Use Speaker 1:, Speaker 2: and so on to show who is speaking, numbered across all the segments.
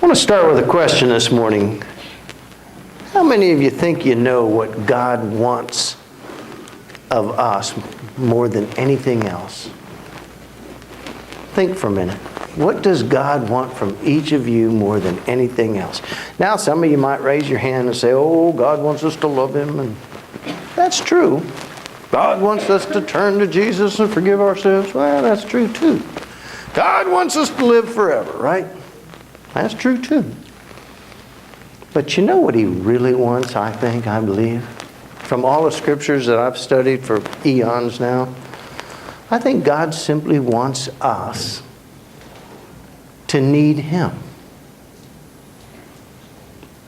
Speaker 1: I want to start with a question this morning. How many of you think you know what God wants of us more than anything else? Think for a minute. What does God want from each of you more than anything else? Now, some of you might raise your hand and say, oh, God wants us to love Him. And that's true. God wants us to turn to Jesus and forgive ourselves. Well, that's true too. God wants us to live forever, right? That's true too. But you know what He really wants, I believe? From all the scriptures that I've studied for eons now, I think God simply wants us to need Him.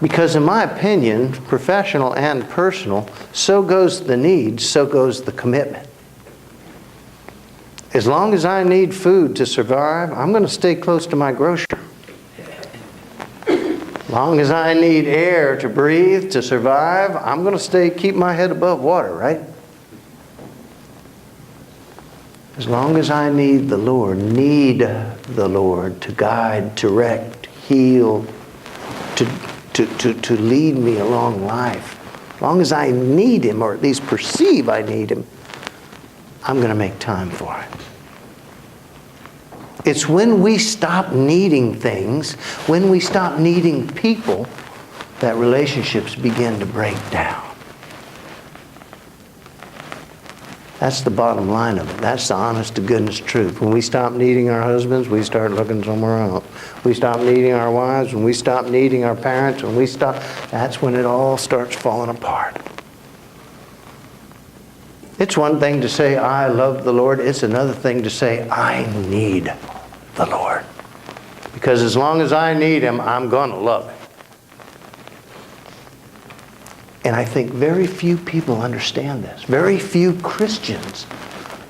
Speaker 1: Because in my opinion, professional and personal, so goes the need, so goes the commitment. As long as I need food to survive, I'm going to stay close to my grocer. As long as I need air to breathe, to survive, I'm going to keep my head above water, right? As long as I need the Lord to guide, direct, heal, to lead me along life. As long as I need Him, or at least perceive I need Him, I'm going to make time for it. It's when we stop needing things, when we stop needing people, that relationships begin to break down. That's the bottom line of it. That's the honest to goodness truth. When we stop needing our husbands, we start looking somewhere else. We stop needing our wives, when we stop needing our parents, that's when it all starts falling apart. It's one thing to say, I love the Lord. It's another thing to say, I need the Lord. Because as long as I need Him, I'm going to love Him. And I think very few people understand this. Very few Christians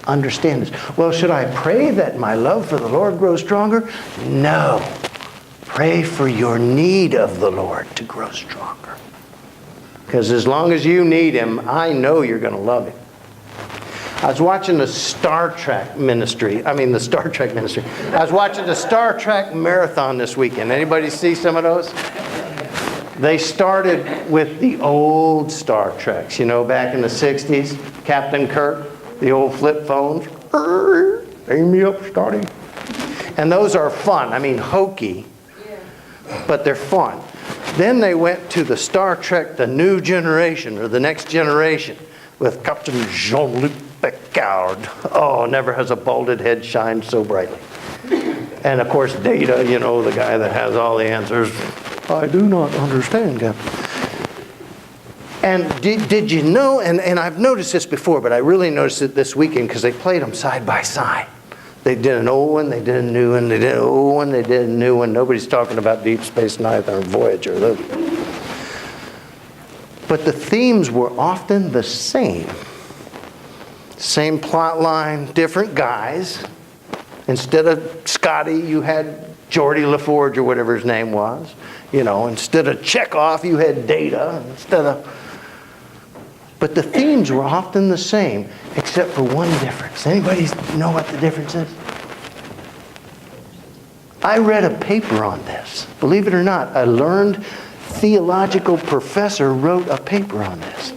Speaker 1: understand this. Well, should I pray that my love for the Lord grows stronger? No. Pray for your need of the Lord to grow stronger. Because as long as you need Him, I know you're going to love Him. I was watching the Star Trek ministry. I was watching the Star Trek marathon this weekend. Anybody see some of those? They started with the old Star Treks, back in the 60s. Captain Kirk, the old flip phones. Aim me up, Scotty. And those are fun. Hokey, but they're fun. Then they went to the Star Trek, the new generation, or the next generation, with Captain Jean-Luc Picard. Oh, never has a balded head shined so brightly. And of course, Data, the guy that has all the answers. I do not understand, Captain. And did you know, and I've noticed this before, but I really noticed it this weekend because they played them side by side. They did an old one, they did a new one, they did an old one, they did a new one. Nobody's talking about Deep Space Nine or Voyager. But the themes were often the same. Same plot line, different guys. Instead of Scotty, you had Geordie LaForge or whatever his name was. Instead of Chekhov, you had Data. But the themes were often the same, except for one difference. Anybody know what the difference is? I read a paper on this. Believe it or not, a learned theological professor wrote a paper on this.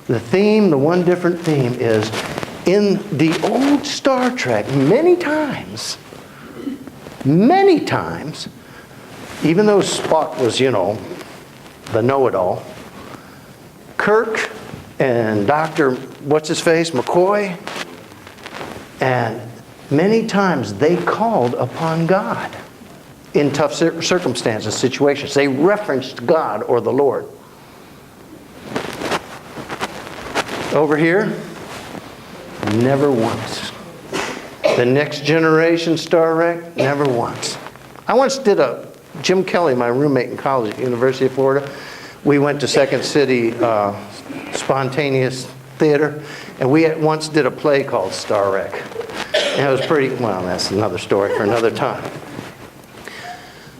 Speaker 1: The one different theme is, in the old Star Trek, many times, even though Spock was, the know-it-all, Kirk and Dr. What's-his-face, McCoy, and many times they called upon God in tough circumstances, situations. They referenced God or the Lord. Over here, never once. The Next Generation Star Trek, never once. I once did Jim Kelly, my roommate in college at University of Florida, we went to Second City Spontaneous Theater, and we once did a play called Star Trek. And it was that's another story for another time.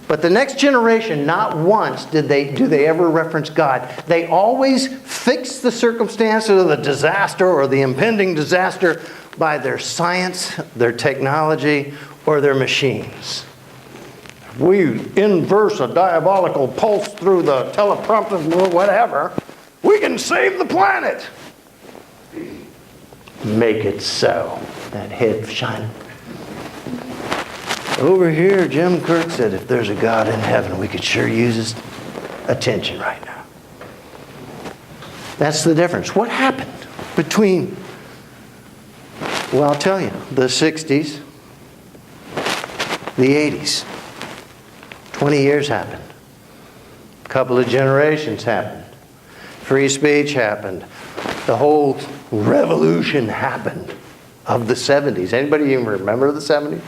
Speaker 1: But the Next Generation, not once do they ever reference God. They always fix the circumstances of the disaster or the impending disaster by their science, their technology, or their machines. we inverse a diabolical pulse through the teleprompter or whatever, we can save the planet. Make it so. That head shining. Over here, Jim Kirk said if there's a God in heaven, we could sure use his attention right now. That's the difference. What happened between, well, I'll tell you, the 60s, the 80s. 20 years happened. A couple of generations happened. Free speech happened. The whole revolution happened of the 70s. Anybody even remember the 70s?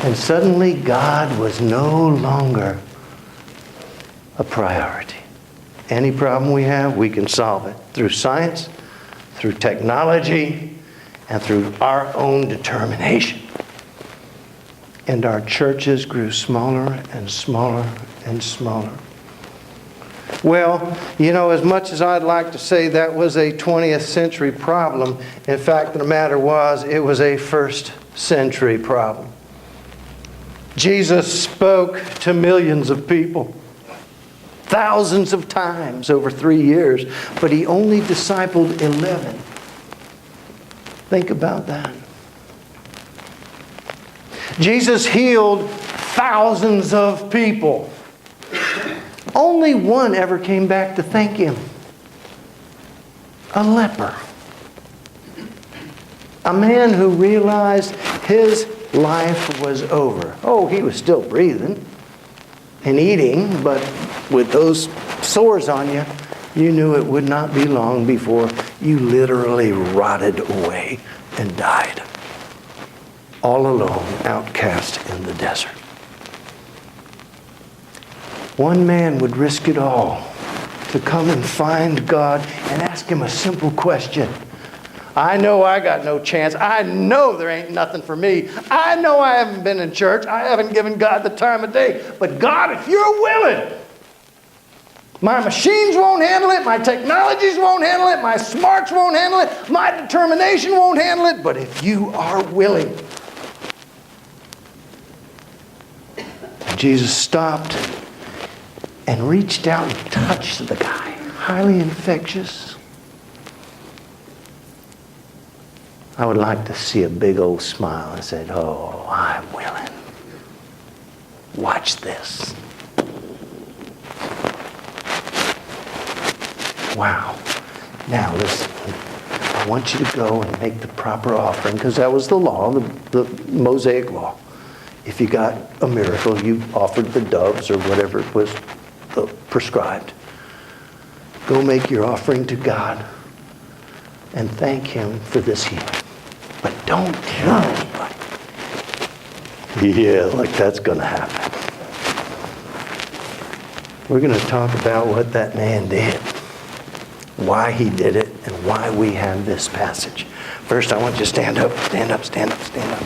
Speaker 1: And suddenly God was no longer a priority. Any problem we have, we can solve it through science, through technology, and through our own determination. And our churches grew smaller and smaller and smaller. Well, you know, as much as I'd like to say that was a 20th century problem, in fact, the matter was, it was a first century problem. Jesus spoke to millions of people, thousands of times over 3 years, but he only discipled 11. Think about that. Jesus healed thousands of people. Only one ever came back to thank him. A leper. A man who realized his life was over. Oh, he was still breathing and eating, but with those sores on you, you knew it would not be long before you literally rotted away and died. All alone, outcast in the desert. One man would risk it all to come and find God and ask him a simple question. I know I got no chance. I know there ain't nothing for me. I know I haven't been in church. I haven't given God the time of day. But God, if you're willing, my machines won't handle it. My technologies won't handle it. My smarts won't handle it. My determination won't handle it. But if you are willing. Jesus stopped and reached out and touched the guy. Highly infectious. I would like to see a big old smile and said, oh, I'm willing. Watch this. Wow. Now listen, I want you to go and make the proper offering, because that was the law, the Mosaic law. If you got a miracle, you offered the doves or whatever was prescribed. Go make your offering to God and thank him for this healing. But don't tell anybody. Yeah, like that's going to happen. We're going to talk about what that man did, why he did it, and why we have this passage. First, I want you to stand up, stand up, stand up, stand up.